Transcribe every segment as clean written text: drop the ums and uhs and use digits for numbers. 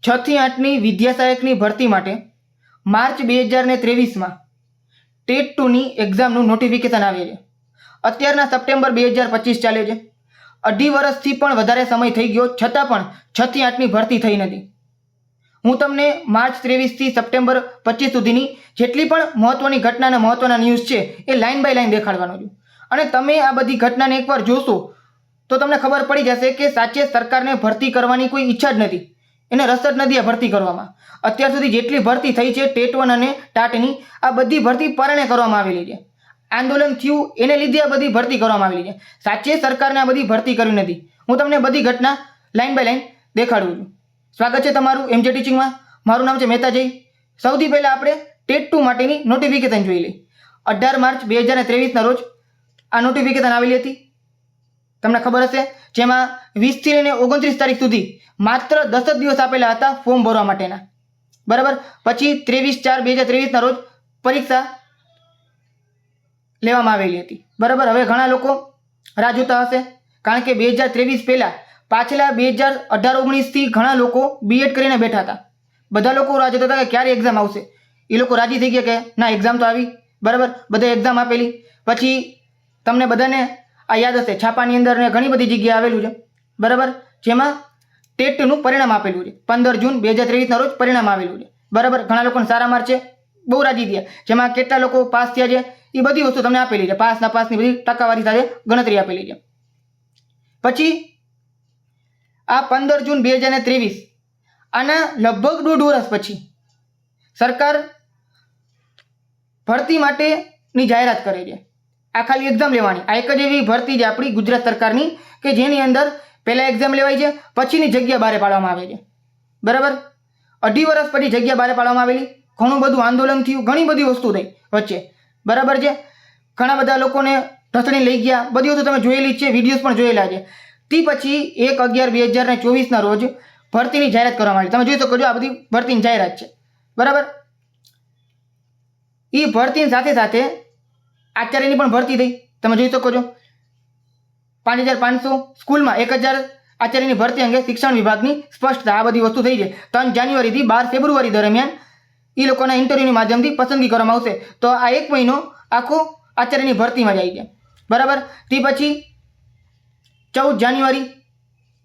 6 થી 8ની વિદ્યા સહાયકની ભરતી માટે માર્ચ 2023માં ટેટ 2ની એક્ઝામનું નોટિફિકેશન આવે છે. અત્યારના સપ્ટેમ્બર 2025 ચાલે છે. 2.5 વર્ષથી પણ વધારે સમય થઈ ગયો, છતાં પણ 6 થી 8ની ભરતી થઈ નથી. હું તમને માર્ચ 23 થી સપ્ટેમ્બર 25 સુધીની જેટલી પણ મહત્વની ઘટના અને મહત્વના ન્યૂઝ છે એ લાઇન બાય લાઇન દેખાડવાનો છું. અને તમે આ બધી ઘટનાને એકવાર જોશો તો તમને ખબર પડી જશે કે સાચે સરકારને ભરતી કરવાની કોઈ ઈચ્છા જ નથી, એને રસ જ નથી આ ભરતી કરવામાં. અત્યાર સુધી જેટલી ભરતી થઈ છે ટેટ 1 અને ટાટની, આ બધી ભરતી પરણે કરવામાં આવેલી છે. આંદોલન થયું એને લીધે આ બધી ભરતી કરવામાં આવેલી છે. સાચે સરકારને આ બધી ભરતી કરવી નથી. હું તમને બધી ઘટના લાઇન બાય લાઇન દેખાડું છું. સ્વાગત છે તમારું એમજે ટીચિંગમાં. મારું નામ છે મહેતા જય. સૌથી પહેલાં આપણે ટેટ 2 માટેની નોટિફિકેશન જોઈ લઈએ. 18 માર્ચ 2023ના રોજ આ નોટિફિકેશન આવેલી હતી, તમને ખબર હશે. જેમાં 20 થી લઈને 29 તારીખ સુધી માત્ર 10 જ દિવસ આપેલા હતા ફોર્મ ભરવા માટેના, બરાબર. પછી 23/4/2023ના રોજ પરીક્ષા લેવામાં આવેલી હતી, બરાબર. હવે ઘણા લોકો રાહ જોતા હશે, કારણ કે 2023 પહેલાં પાછલા 2018-19થી ઘણા લોકો બીએડ કરીને બેઠા હતા. બધા લોકો રાહ જોતા હતા કે ક્યારે એક્ઝામ આવશે. એ લોકો રાજી થઈ ગયા કે ના એક્ઝામ તો આવી, બરાબર. બધા એક્ઝામ આપેલી. પછી તમને બધાને આ યાદ હશે, છાપાની અંદર ને ઘણી બધી જગ્યાએ આવેલું છે, બરાબર. જેમાં ટેટ 2નું પરિણામ આપેલું છે. 15 જૂન 2023ના રોજ પરિણામ આવેલું છે, બરાબર. ઘણા લોકોને સારા માર્ક છે, બહુ રાજી થયા. જેમાં કેટલા લોકો પાસ થયા છે એ બધી વસ્તુ તમને આપેલી છે. પાસની બધી ટકાવારી સાથે ગણતરી આપેલી છે. પછી આ 15 જૂન 2023 આના લગભગ 1.5 વર્ષ પછી સરકાર ભરતી માટેની જાહેરાત કરે છે. આ ખાલી એક્ઝામ લેવાની, આ એક જ એવી ભરતી છે આપણી ગુજરાત સરકારની કે જેની અંદર પહેલાં એક્ઝામ લેવાય છે, પછીની જગ્યા બહાર પાડવામાં આવે છે, બરાબર. 2.5 વર્ષ પછી જગ્યા બહાર પાડવામાં આવેલી. ઘણું બધું આંદોલન થયું, ઘણી બધી વસ્તુ થઈ વચ્ચે, બરાબર છે. ઘણા બધા લોકોને ઢસડી લઈ ગયા, બધી વસ્તુ તમે જોયેલી જ છે, વિડીયોઝ પણ જોયેલા છે. તે પછી 1/11/2024ના રોજ ભરતીની જાહેરાત કરવામાં આવી. તમે જોઈ શકો છો આ બધી ભરતીની જાહેરાત છે, બરાબર. એ ભરતીની સાથે સાથે આચાર્યની પણ ભરતી થઈ, તમે જોઈ શકો છો. 5500 સ્કૂલમાં 1000 આચાર્યની ભરતી અંગે શિક્ષણ વિભાગની સ્પષ્ટતા. આ બધી વસ્તુ થઈ છે. 3 જાન્યુઆરીથી 12 ફેબ્રુઆરી દરમિયાન એ લોકોના ઇન્ટરવ્યુની માધ્યમથી પસંદગી કરવામાં આવશે. તો આ 1 મહિનો આખો આચાર્યની ભરતીમાં જાય છે, બરાબર. તે પછી 14 જાન્યુઆરી,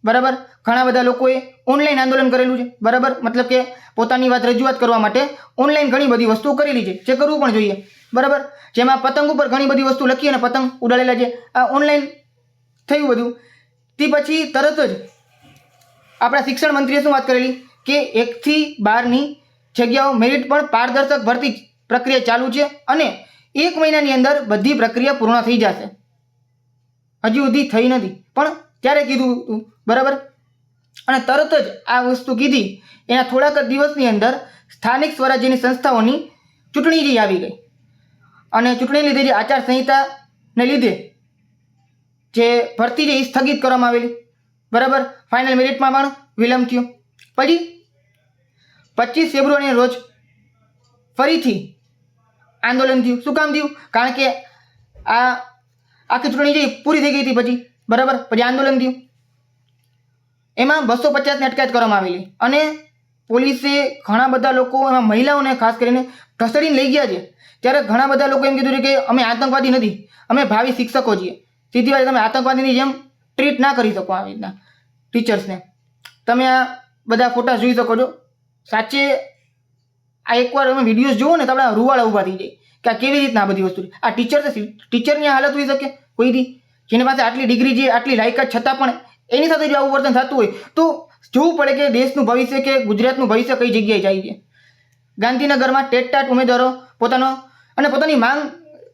બરાબર. ઘણા બધા લોકોએ ઓનલાઈન આંદોલન કરેલું છે, બરાબર. મતલબ કે પોતાની વાત રજૂઆત કરવા માટે ઓનલાઈન ઘણી બધી વસ્તુઓ કરેલી છે, જે કરવું પણ જોઈએ, બરાબર. જેમાં પતંગ ઉપર ઘણી બધી વસ્તુ લખી અને પતંગ ઉડાડેલા છે. આ ઓનલાઈન થયું બધું. તે પછી તરત જ આપણા શિક્ષણ મંત્રીએ શું વાત કરેલી કે 1 થી 12ની જગ્યાઓ મેરિટ પણ પારદર્શક ભરતી પ્રક્રિયા ચાલુ છે અને 1 મહિનાની અંદર બધી પ્રક્રિયા પૂર્ણ થઈ જશે. હજી સુધી થઈ નથી, પણ ત્યારે કીધું હતું, બરાબર. અને તરત જ આ વસ્તુ કીધી એના થોડાક જ દિવસની અંદર સ્થાનિક સ્વરાજ્યની સંસ્થાઓની ચૂંટણી જે આવી ગઈ અને ચૂંટણી લીધે જે આચારસંહિતાને લીધે જે ભરતી છે એ સ્થગિત કરવામાં આવેલી, બરાબર. ફાઇનલ મેરિટમાં પણ વિલંબ થયો. પછી 25 ફેબ્રુઆરીના રોજ ફરીથી આંદોલન થયું. શું કામ થયું? કારણ કે આ આખી ચૂંટણી જે પૂરી થઈ ગઈ હતી પછી, બરાબર. પછી આંદોલન થયું. એમાં 250ની અટકાયત કરવામાં આવેલી અને પોલીસે ઘણા બધા લોકો, એમાં મહિલાઓને ખાસ કરીને ઢસડીને લઈ ગયા છે. ત્યારે ઘણા બધા લોકો એમ કીધું છે કે અમે આતંકવાદી નથી, અમે ભાવિ શિક્ષકો છીએ. સીધી વાત, તમે આતંકવાદીની જેમ ટ્રીટ ના કરી શકો આવી રીતના ટીચર્સને. તમે આ બધા ફોટા જોઈ શકો છો. સાચે આ એકવાર અમે વિડીયોઝ જુઓ ને તો આપણા રૂવાડા ઊભા થઈ જાય કે આ કેવી રીતના આ બધી વસ્તુ. આ ટીચરની આ હાલત હોઈ શકે કોઈથી, જેની પાસે આટલી ડિગ્રી છે, આટલી લાયકાત છતાં પણ એની સાથે જો આવું વર્તન થતું હોય તો જોવું પડે કે દેશનું ભવિષ્ય કે ગુજરાતનું ભવિષ્ય કઈ જગ્યાએ જાય છે. ગાંધીનગરમાં ટેટ ઉમેદવારો પોતાની માંગ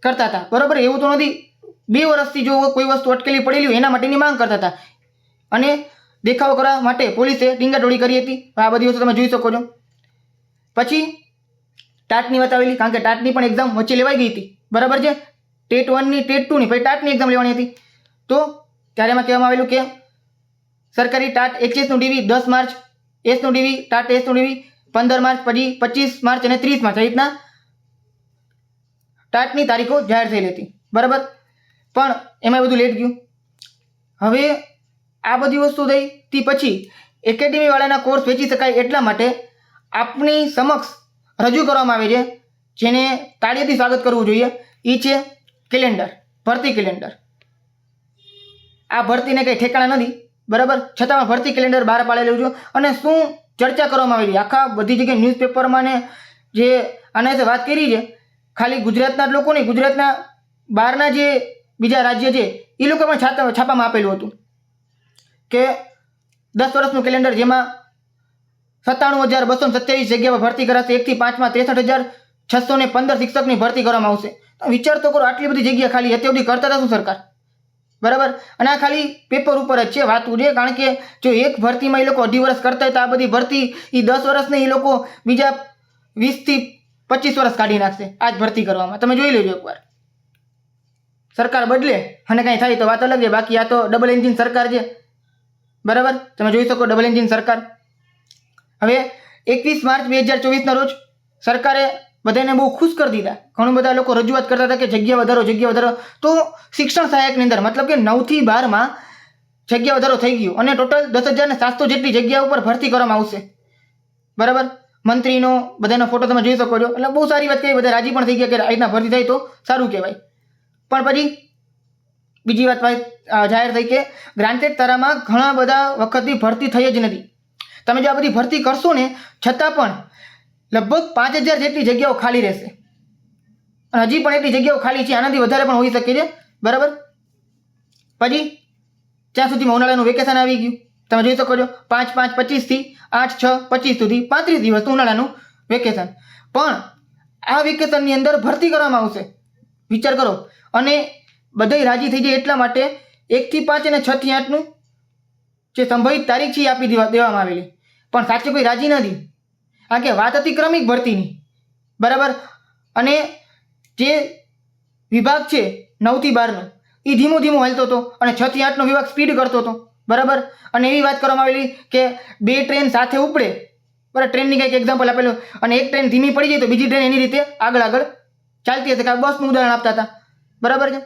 કરતા હતા, બરાબર. એવું તો નથી, 2 વર્ષથી જો કોઈ વસ્તુ અટકેલી પડેલી હોય એના માટેની માંગ કરતા હતા અને દેખાવો કરવા માટે પોલીસે ટીંગાટોળી કરી હતી. આ બધી વસ્તુ તમે જોઈ શકો છો. પછી ટાટની વાત આવેલી, કારણ કે ટાટની પણ એક્ઝામ વચ્ચે લેવાઈ ગઈ હતી, બરાબર છે. ટેટ 1ની, ટેટ 2ની, પછી ટાટની એક્ઝામ લેવાની હતી. તો ત્યારે એમાં કહેવામાં આવેલું કે સરકારી ટાટ એચએસનું ડીવી 10 માર્ચ, એસનું ડીવી, ટાટ એસનું ડીવી 15 માર્ચ, પછી 25 માર્ચ અને 30 માર્ચ આ રીતના ટાટની તારીખો જાહેર થયેલી હતી, બરાબર. પણ એમાં બધું લેટ ગયું. હવે આ બધી વસ્તુ થઈ તે પછી એકેડેમીવાળાના કોર્સ વેચી શકાય એટલા માટે આપની સમક્ષ રજૂ કરવામાં આવે છે, જેને તાળીઓથી સ્વાગત કરવું જોઈએ. એ છે કેલેન્ડર, ભરતી કેલેન્ડર. આ ભરતીને કંઈ ઠેકાણા નથી, બરાબર, છતાં પણ ભરતી કેલેન્ડર બહાર પાડેલું છે. અને શું ચર્ચા કરવામાં આવી છે આખા બધી જગ્યાએ ન્યૂઝપેપરમાં ને જે આના વિશે વાત કરી છે, ખાલી ગુજરાતના જ લોકો નહીં, ગુજરાતના બહારના જે બીજા રાજ્ય છે એ લોકો પણ છાપામાં આપેલું હતું કે 10 વર્ષનું કેલેન્ડર, જેમાં 97,227 જગ્યા પર ભરતી કરાશે. 1 થી 5માં 63,615 શિક્ષકની ભરતી કરવામાં આવશે. તો વિચાર તો કરો, આટલી બધી જગ્યા ખાલી અત્યાર સુધી કરતા હતા શું સરકાર, બરાબર. અને આ ખાલી પેપર ઉપર જ છે, વાતું છે. કારણ કે જો એક ભરતીમાં એ લોકો 2.5 વર્ષ કરતા હોય તો આ બધી ભરતી એ 10 વર્ષને એ લોકો બીજા 20 થી 25 વર્ષ કાઢી નાખશે આ જ ભરતી કરવામાં. તમે જોઈ લેજો એકવાર. સરકાર બદલે અને કાંઈ થાય તો વાત અલગ છે, બાકી આ તો ડબલ એન્જિન સરકાર છે, બરાબર. તમે જોઈ શકો ડબલ એન્જિન સરકાર. હવે 21 માર્ચ 2024ના રોજ સરકારે બધાને બહુ ખુશ કરી દીધા. ઘણા બધા લોકો રજૂઆત કરતા હતા કે જગ્યા વધારો. તો શિક્ષણ સહાયકની અંદર મતલબ કે 9 થી 12માં જગ્યા વધારો થઈ ગયો અને ટોટલ 10,700 જેટલી જગ્યા ઉપર ભરતી કરવામાં આવશે, બરાબર. મંત્રીનો બધાનો ફોટો તમે જોઈ શકો છો. એટલે બહુ સારી વાત કહી, બધા રાજી પણ થઈ ગયા કે આ રીતના ભરતી થાય તો સારું કહેવાય. પણ પછી બીજી વાત જાહેર થઈ કે ગ્રાન્ટેડ તારામાં ઘણા બધા વખતથી ભરતી થઈ જ નથી. તમે જો આ બધી ભરતી કરશો ને છતાં પણ લગભગ 5,000 જેટલી જગ્યાઓ ખાલી રહેશે. અને હજી પણ એટલી જગ્યાઓ ખાલી છે, આનાથી વધારે પણ હોઈ શકે છે, બરાબર. પછી ત્યાં સુધીમાં ઉનાળાનું વેકેશન આવી ગયું. તમે જોઈ શકો છો 5/5/25 થી 8/6/25 સુધી 35 દિવસનું ઉનાળાનું વેકેશન. પણ આ વેકેશનની અંદર ભરતી કરવામાં આવશે, વિચાર કરો. અને બધા રાજી થઈ જાય એટલા માટે 1 થી 5 અને 6 થી 8નું જે સંભવિત તારીખ છે એ આપી દેવામાં આવેલી. પણ સાચે કોઈ રાજી નથી, કારણ કે વાત હતી ક્રમિક ભરતીની, બરાબર. અને જે વિભાગ છે 9 થી 12નો એ ધીમું હાલતો હતો અને 6 થી 8નો વિભાગ સ્પીડ કરતો હતો, બરાબર. અને એવી વાત કરવામાં આવેલી કે 2 ટ્રેન સાથે ઉપડે, બરાબર. ટ્રેનની કંઈક એક્ઝામ્પલ આપેલું, અને એક ટ્રેન ધીમી પડી જાય તો બીજી ટ્રેન એની રીતે આગળ ચાલતી હશે. કે બસનું ઉદાહરણ આપતા હતા, બરાબર છે.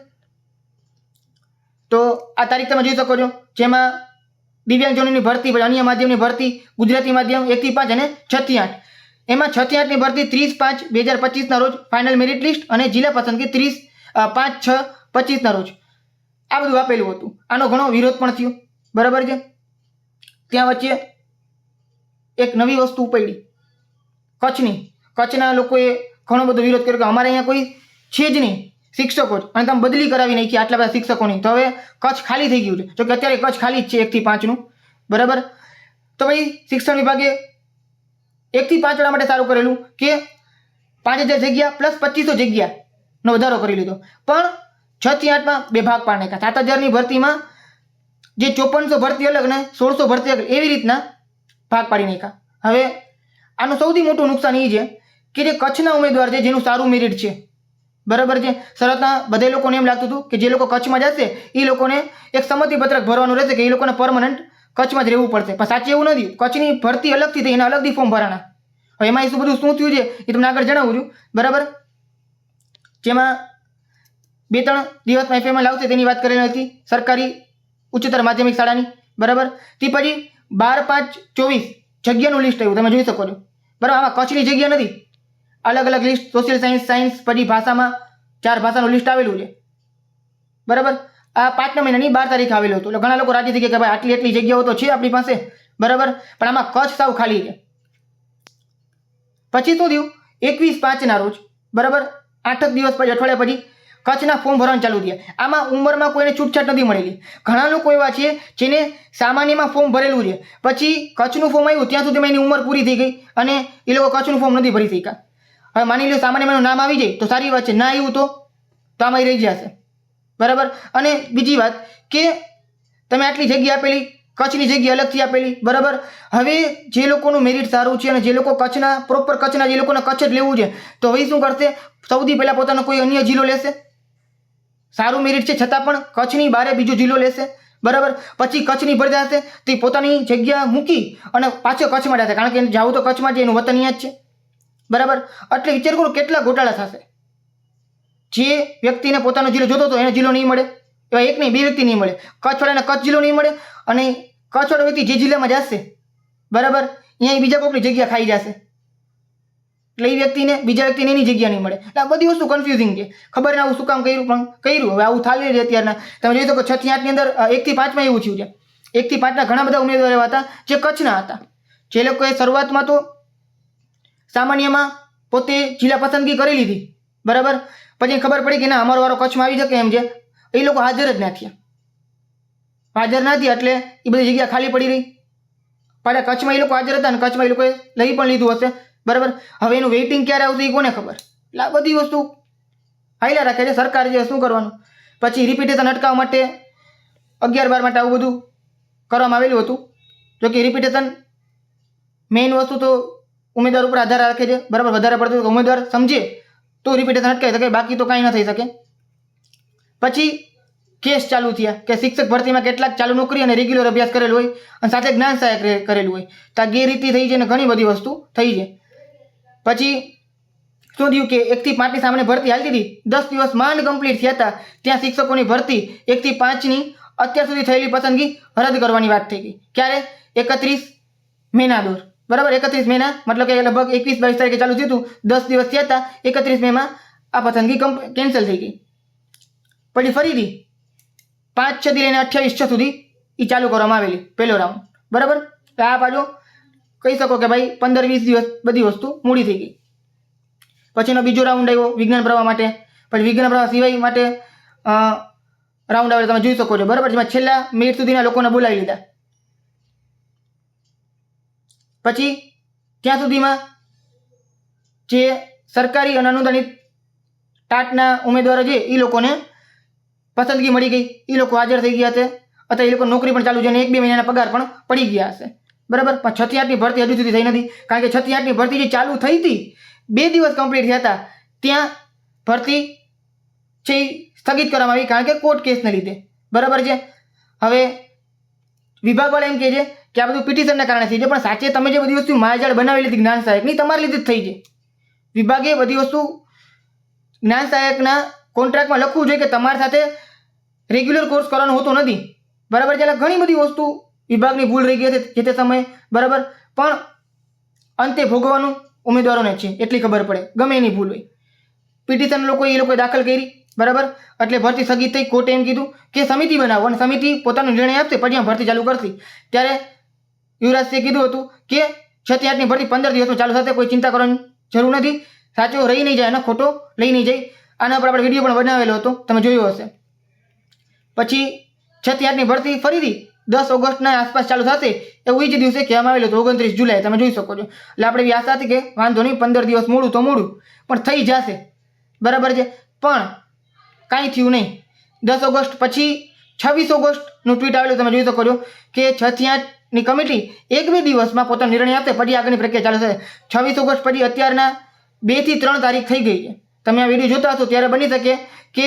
તો આ તારીખ તમે જોઈ શકો છો, જેમાં દિવ્યાંગજનોની ભરતી, અન્ય માધ્યમની ભરતી, ગુજરાતી માધ્યમ 1 થી 5 અને 6 થી 8. એમાં 6 થી 8ની ભરતી 30/5/2025ના રોજ ફાઇનલ મેરિટ લિસ્ટ અને જિલ્લા પસંદગી 30/5/6/25ના રોજ. આ બધું આપેલું હતું. આનો ઘણો વિરોધ પણ થયો, બરાબર છે. ત્યાં વચ્ચે એક નવી વસ્તુ ઉપડી કચ્છના લોકોએ ઘણો બધો વિરોધ કર્યો કે અમારે અહીંયા કોઈ છે જ નહીં શિક્ષકો જ, અને તમે બદલી કરાવી નાખી આટલા બધા શિક્ષકોની. તો હવે કચ્છ ખાલી થઈ ગયું છે. જો કે અત્યારે કચ્છ ખાલી જ છે 1 થી 5નું, બરાબર. તો ભાઈ શિક્ષણ વિભાગે 1 થી 5 વાળા માટે સારું કરેલું કે 5,000 જગ્યા પ્લસ 2500 જગ્યાનો વધારો કરી લીધો. પણ 6 થી 8માં 2 ભાગ પાડી નાખ્યા. 7,000ની ભરતીમાં જે 5400 ભરતી અલગ ને 1600 ભરતી અલગ, એવી રીતના ભાગ પાડી નાખ્યા. હવે આનું સૌથી મોટું નુકસાન એ છે કે જે કચ્છના ઉમેદવાર છે જેનું સારું મેરિટ છે, બરાબર છે. શરતના બધા લોકોને એમ લાગતું હતું કે જે લોકો કચ્છમાં જશે એ લોકોને એક સંમતિપત્રક ભરવાનું રહેશે કે એ લોકોને પરમનન્ટ કચ્છમાં જ રહેવું પડશે. પણ સાચે એવું નથી. કચ્છની ભરતી અલગથી થઈ, એના અલગથી ફોર્મ ભરાણા. હવે એમાં શું બધું શું થયું છે એ તમને આગળ જણાવું છું, બરાબર. જેમાં 2-3 દિવસમાં એફએમએલ આવશે તેની વાત કરેલી હતી, સરકારી ઉચ્ચતર માધ્યમિક શાળાની, બરાબર. તે પછી 12/5/24 જગ્યાનું લિસ્ટ આવ્યું, તમે જોઈ શકો છો, બરાબર. આમાં કચ્છની જગ્યા નથી, અલગ લિસ્ટ, સોશિયલ સાયન્સ, પછી ભાષામાં 4 ભાષાનું લિસ્ટ આવેલું છે, બરાબર. આ 5ના મહિનાની 12 તારીખ આવેલું હતું. એટલે ઘણા લોકો રાજી થઈ ગયા કે ભાઈ આટલી જગ્યાઓ તો છે આપણી પાસે, બરાબર. પણ આમાં કચ્છ સાવ ખાલી છે. પછી શું થયું 21/5ના રોજ, બરાબર, 8 દિવસ પછી, અઠવાડિયા પછી કચ્છના ફોર્મ ભરવાનું ચાલુ થયા. આમાં ઉંમરમાં કોઈને છૂટછાટ નથી મળેલી. ઘણા લોકો એવા છે જેને સામાન્યમાં ફોર્મ ભરેલું છે, પછી કચ્છનું ફોર્મ આવ્યું ત્યાં સુધીમાં એની ઉંમર પૂરી થઈ ગઈ અને એ લોકો કચ્છનું ફોર્મ નથી ભરી શક્યા. હવે માની લો સામાન્યમાં નામ આવી જાય તો સારી વાત છે, ના આવ્યું તો આમાં રહી જશે, બરાબર. અને બીજી વાત કે તમે આટલી જગ્યા આપેલી, કચ્છની જગ્યા અલગથી આપેલી, બરાબર. હવે જે લોકોનું મેરિટ સારું છે અને જે લોકો કચ્છના પ્રોપર કચ્છના, જે લોકોને કચ્છ જ લેવું છે, તો હવે શું કરશે? સૌથી પહેલાં પોતાનો કોઈ અન્ય જિલ્લો લેશે. સારું મેરિટ છે છતાં પણ કચ્છની બહાર બીજો જિલ્લો લેશે, બરાબર. પછી કચ્છની ભરતી હશે તે પોતાની જગ્યા મૂકી અને પાછો કચ્છમાં જશે, કારણ કે જાવું તો કચ્છમાં છે, એનું વતન અહીંયા જ છે, બરાબર. એટલે વિચાર કરો કેટલા ગોટાળા થશે. જે વ્યક્તિને પોતાનો જિલ્લો જોતો હતો એને જિલ્લો નહીં મળે, એવા 1 નહીં 2 વ્યક્તિ નહીં મળે. કચ્છવાળાને કચ્છ જિલ્લો નહીં મળે અને કચ્છવાળો વ્યક્તિ જે જિલ્લામાં જશે બરાબર, અહીંયા બીજા કોઈની જગ્યા ખાઈ જશે, એટલે એ વ્યક્તિને બીજા વ્યક્તિને એની જગ્યા નહીં મળે. એટલે આ બધી વસ્તુ કન્ફ્યુઝિંગ છે. ખબર ના આવું શું કામ કર્યું, પણ કર્યું. હવે આવું થાય છે અત્યારના. તમે જોઈ શકો 6 થી 8 ની અંદર 1 થી 5 માં એવું થયું છે. 1 થી 5 ના ઘણા બધા ઉમેદવાર એવા હતા જે કચ્છના હતા, જે લોકોએ શરૂઆતમાં તો સામાન્યમાં પોતે જિલ્લા પસંદગી કરી લીધી, બરાબર. પછી ખબર પડી કે ના અમારો વારો કચ્છમાં આવી શકે એમ છે, એ લોકો હાજર જ ના થયા. હાજર ના થયા એટલે એ બધી જગ્યા ખાલી પડી રહી. પાછા કચ્છમાં એ લોકો હાજર હતા અને કચ્છમાં એ લોકોએ લઈ પણ લીધું હશે, બરાબર. હવે એનું વેઇટિંગ ક્યારે આવશે એ કોને ખબર. એટલે આ બધી વસ્તુ હાઈલા રાખે છે સરકાર, જે શું કરવાનું. પછી રિપીટેશન અટકાવવા માટે 11-12 માટે આવું બધું કરવામાં આવેલું હતું. જો કે રિપીટેશન મેઇન વસ્તુ તો ઉમેદવાર ઉપર આધાર રાખે છે, બરાબર. વધારે પડતું ઉમેદવાર સમજે તો રિપીટેશન અટકાવી શકે, બાકી તો કાંઈ ન થઈ શકે. પછી કેસ ચાલુ થયા કે શિક્ષક ભરતીમાં કેટલાક ચાલુ નોકરી અને રેગ્યુલર અભ્યાસ કરેલો હોય અને સાથે જ્ઞાન સહાયક કરેલું હોય, તો આ ગેરરીતિ થઈ છે અને ઘણી બધી વસ્તુ થઈ છે. પછી શું થયું કે 1 થી 5 ની સામાન્ય ભરતી હાલતી હતી, 10 દિવસ માંડ કમ્પ્લીટ થયા હતા, ત્યાં શિક્ષકોની ભરતી 1 થી 5 ની અત્યાર સુધી થયેલી પસંદગી રદ કરવાની વાત થઈ ગઈ. ક્યારે? 31 મેના દોર, બરાબર. 31 મેના મતલબ કે લગભગ 21-22 તારીખે ચાલુ થયું હતું, 10 દિવસ થયા હતા, 31 મેમાં આ પસંદગી કેન્સલ થઈ ગઈ. પછી ફરીથી 5-6 થી લઈને 28-6 સુધી એ ચાલુ કરવામાં આવેલી પહેલો રાઉન્ડ, બરાબર. આ બાજુ કહી શકો કે ભાઈ 15-20 દિવસ બધી વસ્તુ મૂડી થઈ ગઈ. પછીનો બીજો રાઉન્ડ આવ્યો વિજ્ઞાન પ્રવાહ માટે. પછી વિજ્ઞાન પ્રવાહ સિવાય માટે રાઉન્ડ આવે, તમે જોઈ શકો છો, બરાબર. જેમાં છેલ્લા મિનિટ સુધીના લોકોને બોલાવી લીધા. પછી ત્યાં સુધીમાં જે સરકારી અને અનુદાનિત ટાટના ઉમેદવારો છે એ લોકોને પસંદગી મળી ગઈ, એ લોકો હાજર થઈ ગયા છે, અથવા એ લોકો નોકરી પણ ચાલુ છે અને 1-2 મહિનાના પગાર પણ પડી ગયા હશે, બરાબર. પણ 6 થી 8 ની ભરતી હજુ સુધી થઈ નથી, કારણ કે 6 થી 8 ની ભરતી જે ચાલુ થઈ હતી 2 દિવસ કમ્પ્લીટ થયા હતા, ત્યાં ભરતી છે સ્થગિત કરવામાં આવી, કારણ કે કોર્ટ કેસને લીધે, બરાબર છે. હવે વિભાગવાળા એમ કહે છે કે આ બધું પિટિશનના કારણે થઈ છે, પણ સાચે તમે જે બધી વસ્તુ માયાજાળ બનાવી લીધી જ્ઞાન સહાયકની, તમારી લીધે જ થઈ છે. વિભાગે બધી વસ્તુ જ્ઞાન સહાયકના કોન્ટ્રાક્ટમાં લખવું જોઈએ કે તમારી સાથે રેગ્યુલર કોર્સ કરવાનો હોતો નથી, બરાબર છે. એટલે ઘણી બધી વસ્તુ વિભાગની ભૂલ રહી ગઈ હતી જે તે સમયે, બરાબર. પણ અંતે ભોગવવાનું ઉમેદવારોને છે, એટલી ખબર પડે, ગમે એની ભૂલ હોય. પિટિશન એ લોકોએ દાખલ કરી, બરાબર. એટલે ભરતી સ્થગિત થઈ. કોર્ટે એમ કીધું કે સમિતિ બનાવો અને સમિતિ પોતાનો નિર્ણય આપશે, પછી આ ભરતી ચાલુ કરશે. ત્યારે યુવરાજસિંહે કીધું હતું કે 6 થી 8 ની ભરતી 15 દિવસમાં ચાલુ થશે, કોઈ ચિંતા કરવાની જરૂર નથી, સાચો રહી નહીં જાય અને ખોટો લઈ નહીં જાય. આના પર આપણે વિડીયો પણ બનાવેલો હતો, તમે જોયો હશે. પછી 6 થી 8 ની ભરતી ફરીથી 10 ઓગસ્ટના આસપાસ ચાલુ થશે એવું એ જ દિવસે કહેવામાં આવેલું હતું, 29 જુલાઈ, તમે જોઈ શકો છો. એટલે આપણે એવી આશા હતી કે વાંધો નહીં, 15 દિવસ મોડું તો મોડું પણ થઈ જશે, બરાબર છે. પણ કાંઈ થયું નહીં. 10 ઓગસ્ટ પછી 26 ઓગસ્ટનું ટ્વીટ આવેલું, તમે જોઈ શકો છો કે 6 થી 8 ની કમિટી 1-2 દિવસમાં પોતાનો નિર્ણય આપશે, પછી આગળની પ્રક્રિયા ચાલુ થશે. 26 ઓગસ્ટ પછી અત્યારના 2 થી 3 તારીખ થઈ ગઈ છે. તમે આ વિડીયો જોતા હશો ત્યારે બની શકે કે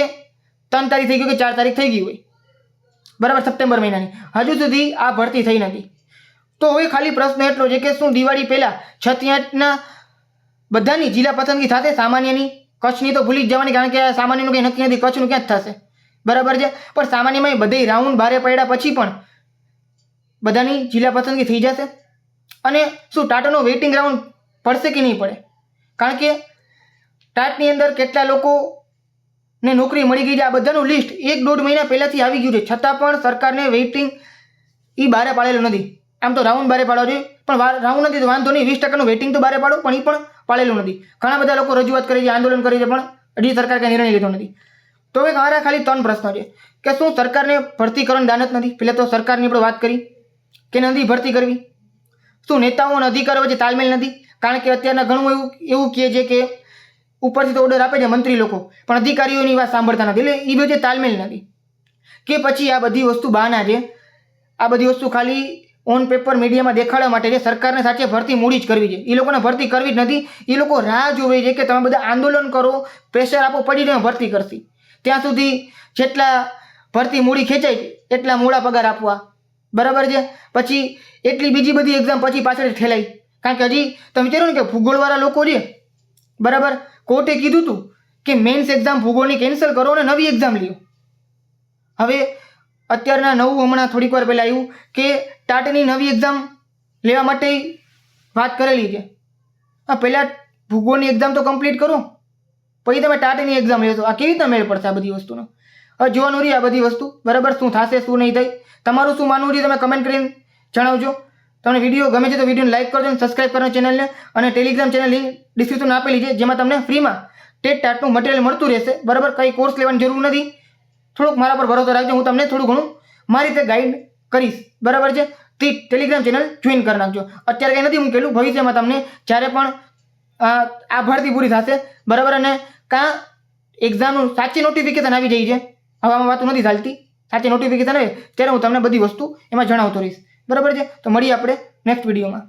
3 તારીખ થઈ ગઈ કે 4 તારીખ થઈ ગઈ હોય, બરાબર, સપ્ટેમ્બર મહિનાની. હજુ સુધી આ ભરતી થઈ નથી. તો હવે ખાલી પ્રશ્ન એટલો છે કે શું દિવાળી પહેલા 6 થી 8 બધાની જિલ્લા પસંદગી થશે? સામાન્યની, કચ્છની તો ભૂલી જ જવાની, કારણ કે સામાન્યનું કંઈ નક્કી નથી, કચ્છનું ક્યાં જ થશે, બરાબર છે. પણ સામાન્યમાં બધે રાઉન્ડ બારે પડ્યા પછી પણ બધાની જિલ્લા પસંદગી થઈ જશે. અને શું ટાટાનો વેઇટિંગ રાઉન્ડ પડશે કે નહીં પડે? કારણ કે ટાટની અંદર કેટલા લોકોને નોકરી મળી ગઈ છે, આ બધાનું લિસ્ટ 1-1.5 મહિના પહેલાંથી આવી ગયું છે, છતાં પણ સરકારને વેઇટિંગ એ બારે પાડેલું નથી. આમ તો રાઉન્ડ બારે પાડવા જોઈએ, પણ રાઉન્ડ નથી તો વાંધો નહીં, 20% વેઇટિંગ તો બારે પાડો, પણ એ પણ પાડેલું નથી. ઘણા બધા લોકો રજૂઆત કરી છે, આંદોલન કરી છે, પણ હજી સરકાર કંઈ નિર્ણય લીધો નથી. તો હવે મારા ખાલી 3 પ્રશ્નો છે કે શું સરકારને ભરતી કરવાની દાનત નથી? પહેલાં તો સરકારની આપણે વાત કરી કે નથી ભરતી કરવી. શું નેતાઓ અને અધિકારીઓ વચ્ચે તાલમેલ નથી? કારણ કે અત્યારના ઘણું એવું કહે છે કે ઉપરથી તો ઓર્ડર આપે છે મંત્રી લોકો, પણ અધિકારીઓની વાત સાંભળતા નથી, એટલે એ વચ્ચે તાલમેલ નથી. કે પછી આ બધી વસ્તુ બહાના છે, આ બધી વસ્તુ ખાલી ઓન પેપર મીડિયામાં દેખાડવા માટે છે. સરકારને સાચે ભરતી મૂડી જ કરવી છે, એ લોકોને ભરતી કરવી જ નથી. એ લોકો રાહ જોવે છે કે તમે બધા આંદોલન કરો, પ્રેશર આપો, પડીને ભરતી કરશી. ત્યાં સુધી જેટલા ભરતી મૂડી ખેંચાય એટલા મોડા પગાર આપવા, બરાબર છે. પછી એટલી બીજી બધી એક્ઝામ પછી પાછળ ઠેલાઈ, કારણ કે હજી તમે વિચારો ને કે ભૂગોળવાળા લોકો છે, બરાબર, કોર્ટે કીધું હતું કે મેન્સ એક્ઝામ ભૂગોળની કેન્સલ કરો અને નવી એક્ઝામ લ્યો. હવે અત્યારના નવું હમણાં થોડીક વાર પહેલાં આવ્યું કે ટાટની નવી એક્ઝામ લેવા માટે વાત કરેલી છે. હા, પહેલાં ભૂગોળની એક્ઝામ તો કમ્પ્લીટ કરો, પછી તમે ટાટની એક્ઝામ લેશો. આ કેવી રીતે મેળ પડશે આ બધી વસ્તુનો? હવે જોવાનું રહી આ બધી વસ્તુ, બરાબર, શું થશે શું નહીં થાય. તમારું શું માનવું છે તમે કમેન્ટ કરીને જણાવજો. તમને વિડીયો ગમે છે તો વિડીયોને લાઇક કરજો અને સબસ્ક્રાઇબ કરજો ચેનલને. અને ટેલિગ્રામ ચેનલ લિંક ડિસ્ક્રિપ્શનમાં આપેલી છે, જેમાં તમને ફ્રીમાં ટેટ ટાટનું મટીરિયલ મળતું રહેશે, બરાબર. કંઈ કોર્સ લેવાની જરૂર નથી. થોડુંક મારા પર ભરોસો રાખજો, હું તમને થોડું ઘણું મારી રીતે ગાઈડ કરીશ, બરાબર છે. તે ટેલિગ્રામ ચેનલ જોઈન કરી નાખજો. અત્યારે કંઈ નથી મૂકેલું, ભવિષ્યમાં તમને જ્યારે પણ આ ભરતી પૂરી થશે, બરાબર, અને કાં એક્ઝામનું સાચી નોટિફિકેશન આવી જાય છે, હવામાં વાતો નથી ચાલતી, સાચી નોટિફિકેશન આવે ત્યારે હું તમને બધી વસ્તુ એમાં જણાવતો રહીશ, બરાબર છે. તો મળીએ આપણે નેક્સ્ટ વિડીયોમાં.